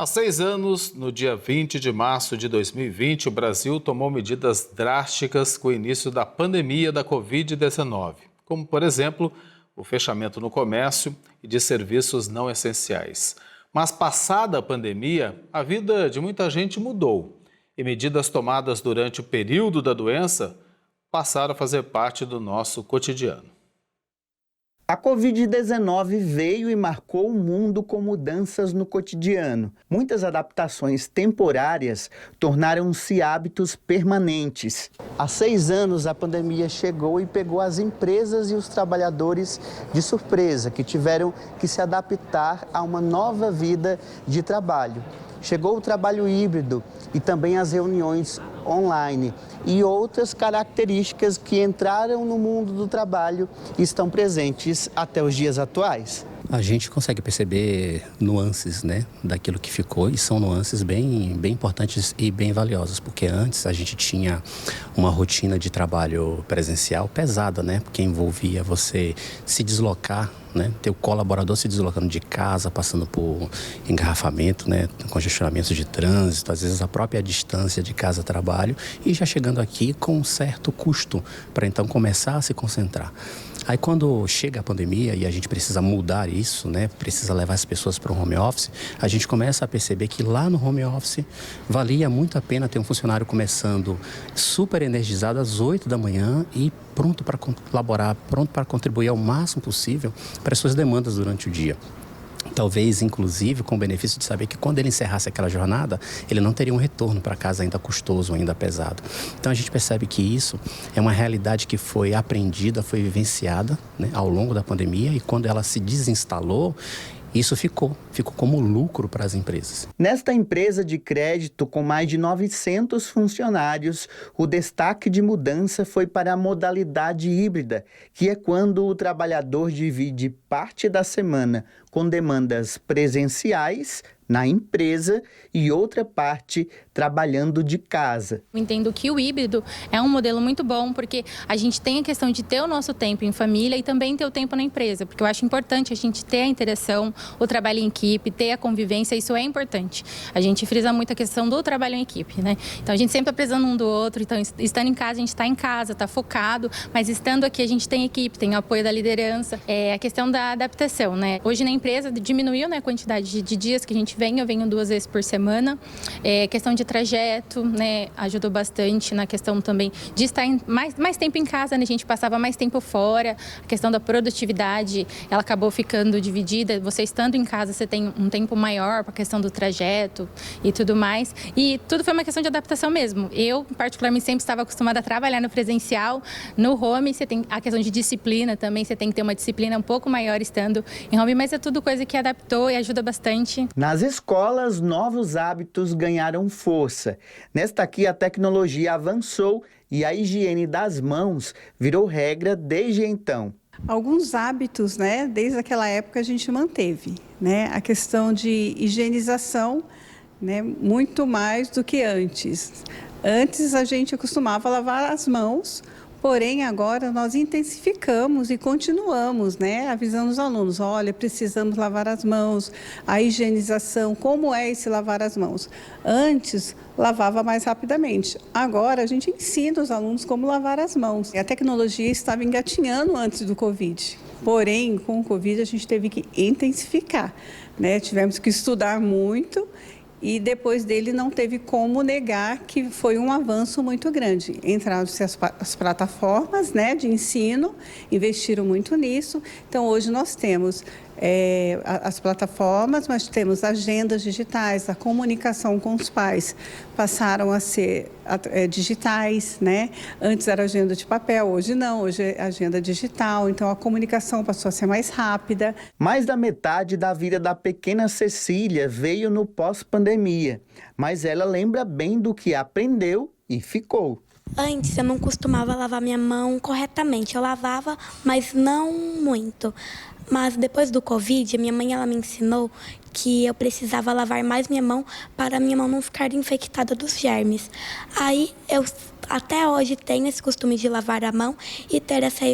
Há 6 anos, no dia 20 de março de 2020, o Brasil tomou medidas drásticas com o início da pandemia da Covid-19, como, por exemplo, o fechamento no comércio e de serviços não essenciais. Mas, passada a pandemia, a vida de muita gente mudou e medidas tomadas durante o período da doença passaram a fazer parte do nosso cotidiano. A Covid-19 veio e marcou o mundo com mudanças no cotidiano. Muitas adaptações temporárias tornaram-se hábitos permanentes. Há 6 anos, a pandemia chegou e pegou as empresas e os trabalhadores de surpresa, que tiveram que se adaptar a uma nova vida de trabalho. Chegou o trabalho híbrido e também as reuniões online e outras características que entraram no mundo do trabalho e estão presentes até os dias atuais. A gente consegue perceber nuances, daquilo que ficou, e são nuances bem importantes e bem valiosas, porque antes a gente tinha uma rotina de trabalho presencial pesada, porque envolvia você se deslocar, ter o colaborador se deslocando de casa, passando por engarrafamento, congestionamento de trânsito, às vezes a própria distância de casa a trabalho, e já chegando aqui com um certo custo para então começar a se concentrar. Aí quando chega a pandemia e a gente precisa mudar isso, precisa levar as pessoas para o home office, a gente começa a perceber que lá no home office valia muito a pena ter um funcionário começando super energizado às 8 da manhã e pronto para colaborar, pronto para contribuir ao máximo possível para as suas demandas durante o dia. Talvez, inclusive, com o benefício de saber que quando ele encerrasse aquela jornada, ele não teria um retorno para casa ainda custoso, ainda pesado. Então, a gente percebe que isso é uma realidade que foi aprendida, foi vivenciada ao longo da pandemia, e quando ela se desinstalou, isso ficou como lucro para as empresas. Nesta empresa de crédito com mais de 900 funcionários, o destaque de mudança foi para a modalidade híbrida, que é quando o trabalhador divide parte da semana com demandas presenciais na empresa e outra parte trabalhando de casa. Eu entendo que o híbrido é um modelo muito bom, porque a gente tem a questão de ter o nosso tempo em família e também ter o tempo na empresa, porque eu acho importante a gente ter a interação, o trabalho em equipe, ter a convivência, isso é importante. A gente frisa muito a questão do trabalho em equipe, Então a gente sempre está precisando um do outro, então estando em casa, a gente está em casa, está focado, mas estando aqui a gente tem equipe, tem o apoio da liderança, a questão da adaptação, Hoje na empresa diminuiu, a quantidade de dias que a gente vem, eu venho 2 vezes por semana, questão de trajeto, ajudou bastante na questão também de estar mais tempo em casa, A gente passava mais tempo fora, a questão da produtividade, ela acabou ficando dividida, você estando em casa, você tem um tempo maior para a questão do trajeto e tudo mais, e tudo foi uma questão de adaptação mesmo. Eu, particularmente, sempre estava acostumada a trabalhar no presencial, no home, você tem a questão de disciplina também, você tem que ter uma disciplina um pouco maior estando em home, mas é tudo coisa que adaptou e ajuda bastante. Nas escolas, novos hábitos ganharam força. Nesta aqui, a tecnologia avançou e a higiene das mãos virou regra desde então. Alguns hábitos, desde aquela época a gente manteve, A questão de higienização, muito mais do que antes. Antes a gente costumava lavar as mãos, porém agora nós intensificamos e continuamos, avisando os alunos, olha, precisamos lavar as mãos, a higienização, como é esse lavar as mãos? Antes, lavava mais rapidamente. Agora, a gente ensina os alunos como lavar as mãos. A tecnologia estava engatinhando antes do Covid. Porém, com o Covid, a gente teve que intensificar, Tivemos que estudar muito e depois dele não teve como negar que foi um avanço muito grande. Entraram-se as plataformas de ensino, investiram muito nisso. Então, hoje nós temos as plataformas, mas temos agendas digitais, a comunicação com os pais passaram a ser digitais, Antes era agenda de papel, hoje não, hoje é agenda digital, então a comunicação passou a ser mais rápida. Mais da metade da vida da pequena Cecília veio no pós-pandemia, mas ela lembra bem do que aprendeu e ficou. Antes eu não costumava lavar minha mão corretamente, eu lavava, mas não muito. Mas depois do Covid, a minha mãe ela me ensinou que eu precisava lavar mais minha mão para minha mão não ficar infectada dos germes. Aí eu até hoje tenho esse costume de lavar a mão e ter essa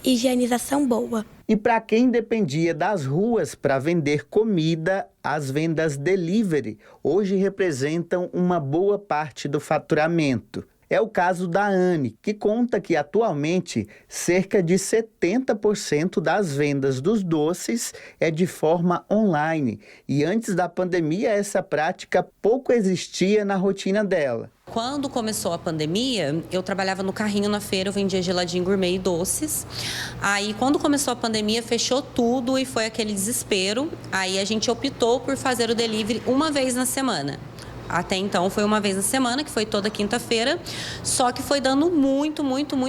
higienização boa. E para quem dependia das ruas para vender comida, as vendas delivery hoje representam uma boa parte do faturamento. É o caso da Anne, que conta que atualmente cerca de 70% das vendas dos doces é de forma online. E antes da pandemia, essa prática pouco existia na rotina dela. Quando começou a pandemia, eu trabalhava no carrinho na feira, eu vendia geladinho gourmet e doces. Aí, quando começou a pandemia, fechou tudo e foi aquele desespero. Aí, a gente optou por fazer o delivery uma vez na semana. Até então foi uma vez na semana, que foi toda quinta-feira, só que foi dando muito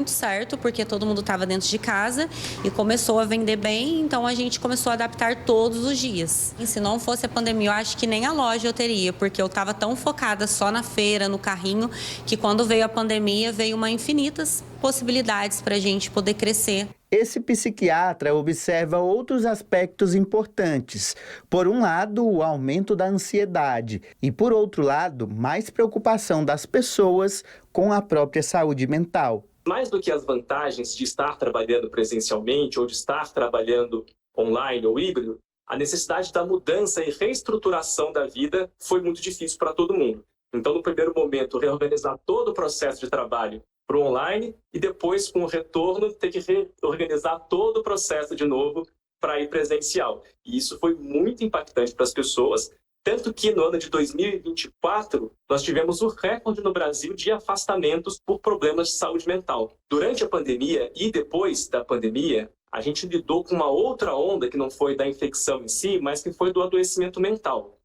certo, porque todo mundo estava dentro de casa e começou a vender bem, então a gente começou a adaptar todos os dias. E se não fosse a pandemia, eu acho que nem a loja eu teria, porque eu estava tão focada só na feira, no carrinho, que quando veio a pandemia, veio uma infinitas possibilidades para a gente poder crescer. Esse psiquiatra observa outros aspectos importantes. Por um lado, o aumento da ansiedade e, por outro lado, mais preocupação das pessoas com a própria saúde mental. Mais do que as vantagens de estar trabalhando presencialmente ou de estar trabalhando online ou híbrido, a necessidade da mudança e reestruturação da vida foi muito difícil para todo mundo. Então, no primeiro momento, reorganizar todo o processo de trabalho para o online e depois, com o retorno, ter que reorganizar todo o processo de novo para ir presencial. E isso foi muito impactante para as pessoas, tanto que no ano de 2024, nós tivemos o recorde no Brasil de afastamentos por problemas de saúde mental. Durante a pandemia e depois da pandemia, a gente lidou com uma outra onda que não foi da infecção em si, mas que foi do adoecimento mental.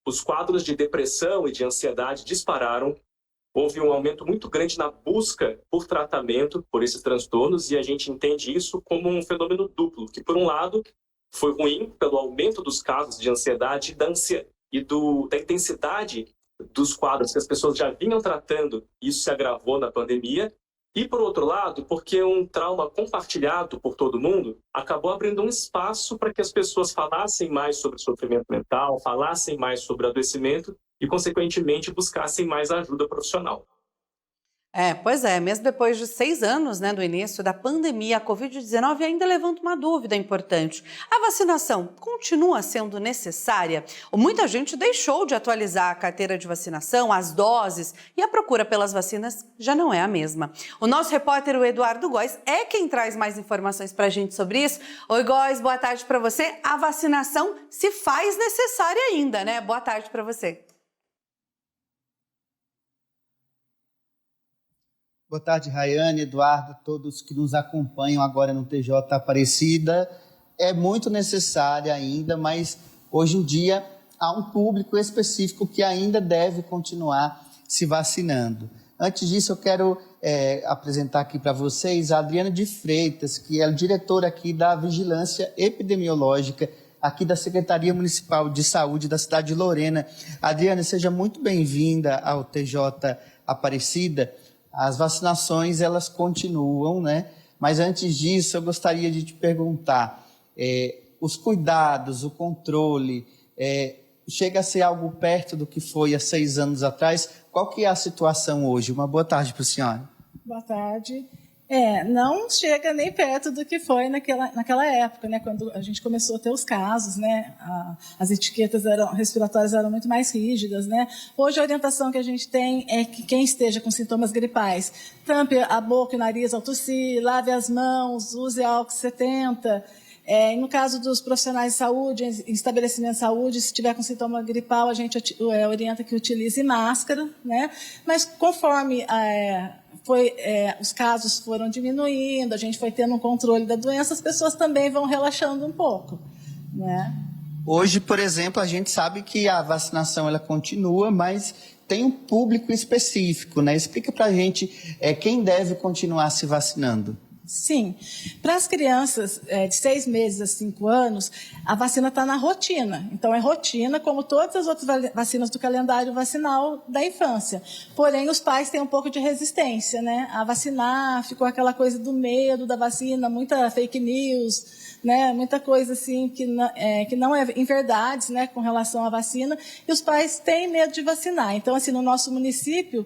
Os quadros de depressão e de ansiedade dispararam. Houve um aumento muito grande na busca por tratamento por esses transtornos e a gente entende isso como um fenômeno duplo, que por um lado foi ruim pelo aumento dos casos de ansiedade e da intensidade dos quadros que as pessoas já vinham tratando, isso se agravou na pandemia, e por outro lado, porque um trauma compartilhado por todo mundo acabou abrindo um espaço para que as pessoas falassem mais sobre sofrimento mental, falassem mais sobre adoecimento, e, consequentemente, buscassem mais ajuda profissional. Pois é, mesmo depois de 6 anos, do início da pandemia, a Covid-19 ainda levanta uma dúvida importante. A vacinação continua sendo necessária? Muita gente deixou de atualizar a carteira de vacinação, as doses, e a procura pelas vacinas já não é a mesma. O nosso repórter, o Eduardo Góes, é quem traz mais informações para a gente sobre isso. Oi, Góes, boa tarde para você. A vacinação se faz necessária ainda, né? Boa tarde para você. Boa tarde, Rayane, Eduardo, todos que nos acompanham agora no TJ Aparecida. É muito necessária ainda, mas hoje em dia há um público específico que ainda deve continuar se vacinando. Antes disso, eu quero apresentar aqui para vocês a Adriana de Freitas, que é diretora aqui da Vigilância Epidemiológica, aqui da Secretaria Municipal de Saúde da cidade de Lorena. Adriana, seja muito bem-vinda ao TJ Aparecida. As vacinações, elas continuam, né? Mas antes disso, eu gostaria de te perguntar, os cuidados, o controle, chega a ser algo perto do que foi há 6 anos atrás? Qual que é a situação hoje? Uma boa tarde para a senhora. Boa tarde. Não chega nem perto do que foi naquela época, né, quando a gente começou a ter os casos, né, as etiquetas respiratórias eram muito mais rígidas, né. Hoje a orientação que a gente tem é que quem esteja com sintomas gripais, tampe a boca e o nariz ao tossir, lave as mãos, use álcool 70. No caso dos profissionais de saúde, em estabelecimento de saúde, se tiver com sintoma gripal, a gente orienta que utilize máscara, né, mas conforme os casos foram diminuindo, a gente foi tendo um controle da doença, as pessoas também vão relaxando um pouco, né? Hoje, por exemplo, a gente sabe que a vacinação ela continua, mas tem um público específico, né? Explica pra gente quem deve continuar se vacinando. Sim. Para as crianças de 6 meses a 5 anos, a vacina está na rotina. Então, é rotina, como todas as outras vacinas do calendário vacinal da infância. Porém, os pais têm um pouco de resistência, né, a vacinar. Ficou aquela coisa do medo da vacina, muita fake news, né, muita coisa assim que não é em verdade, né, com relação à vacina, e os pais têm medo de vacinar. Então, assim, no nosso município,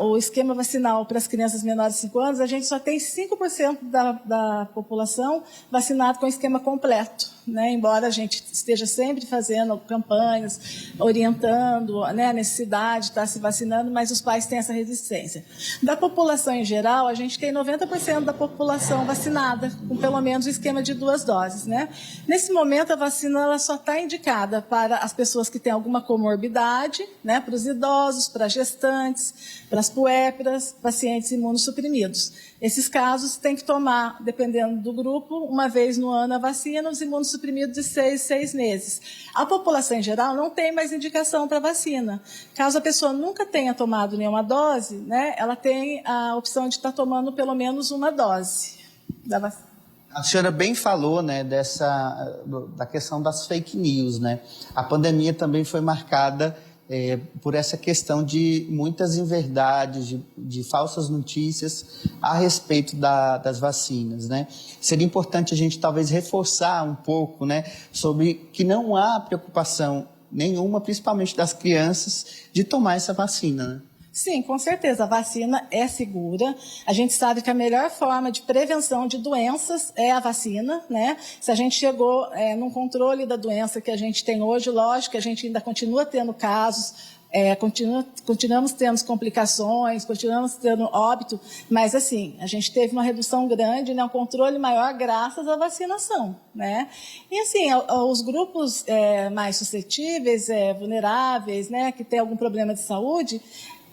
o esquema vacinal para as crianças menores de 5 anos, a gente só tem 5% da população vacinada com esquema completo, né, embora a gente esteja sempre fazendo campanhas, orientando, né, a necessidade de estar se vacinando, mas os pais têm essa resistência. Da população em geral, a gente tem 90% da população vacinada, com pelo menos o esquema de 2 doses, né? Nesse momento, a vacina ela só está indicada para as pessoas que têm alguma comorbidade, né, para os idosos, para gestantes, para as puérperas, pacientes imunossuprimidos. Esses casos têm que tomar, dependendo do grupo, uma vez no ano a vacina, os imunossuprimidos de 6 meses. A população em geral não tem mais indicação para vacina. Caso a pessoa nunca tenha tomado nenhuma dose, né, ela tem a opção de estar tomando pelo menos uma dose da vacina. A senhora bem falou, né, da questão das fake news, né? A pandemia também foi marcada por essa questão de muitas inverdades, de falsas notícias a respeito das vacinas, né? Seria importante a gente talvez reforçar um pouco, né, sobre que não há preocupação nenhuma, principalmente das crianças, de tomar essa vacina, né? Sim, com certeza, a vacina é segura. A gente sabe que a melhor forma de prevenção de doenças é a vacina, né? Se a gente chegou num controle da doença que a gente tem hoje, lógico que a gente ainda continua tendo casos, continuamos tendo complicações, continuamos tendo óbito, mas assim, a gente teve uma redução grande, né, um controle maior graças à vacinação, né? E assim, os grupos mais suscetíveis, vulneráveis, né, que tem algum problema de saúde,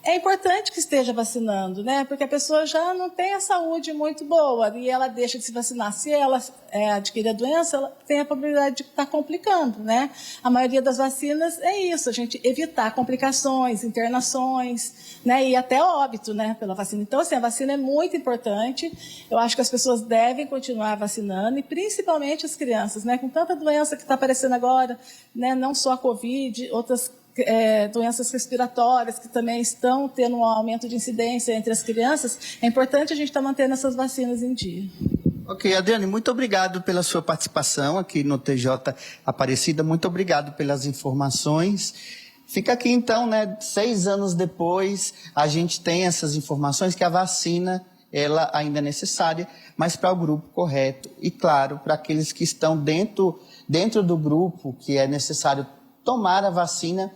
é importante que esteja vacinando, né? Porque a pessoa já não tem a saúde muito boa e ela deixa de se vacinar. Se ela adquirir a doença, ela tem a probabilidade de estar complicando, né? A maioria das vacinas é isso, a gente evitar complicações, internações, né? E até óbito, né? Pela vacina. Então, assim, a vacina é muito importante. Eu acho que as pessoas devem continuar vacinando e principalmente as crianças, né? Com tanta doença que está aparecendo agora, né? Não só a Covid, outras doenças respiratórias que também estão tendo um aumento de incidência entre as crianças, é importante a gente estar mantendo essas vacinas em dia. Ok, Adriane, muito obrigado pela sua participação aqui no TJ Aparecida, muito obrigado pelas informações. Fica aqui então, né, 6 anos depois, a gente tem essas informações que a vacina, ela ainda é necessária, mas para o grupo correto e, claro, para aqueles que estão dentro do grupo que é necessário tomar a vacina,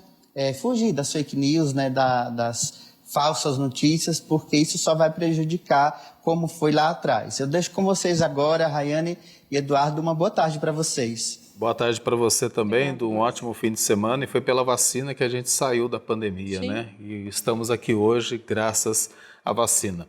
fugir das fake news, né, das falsas notícias, porque isso só vai prejudicar como foi lá atrás. Eu deixo com vocês agora, Rayane e Eduardo, uma boa tarde para vocês. Boa tarde para você também, um ótimo fim de semana, e foi pela vacina que a gente saiu da pandemia, né? E estamos aqui hoje graças à vacina.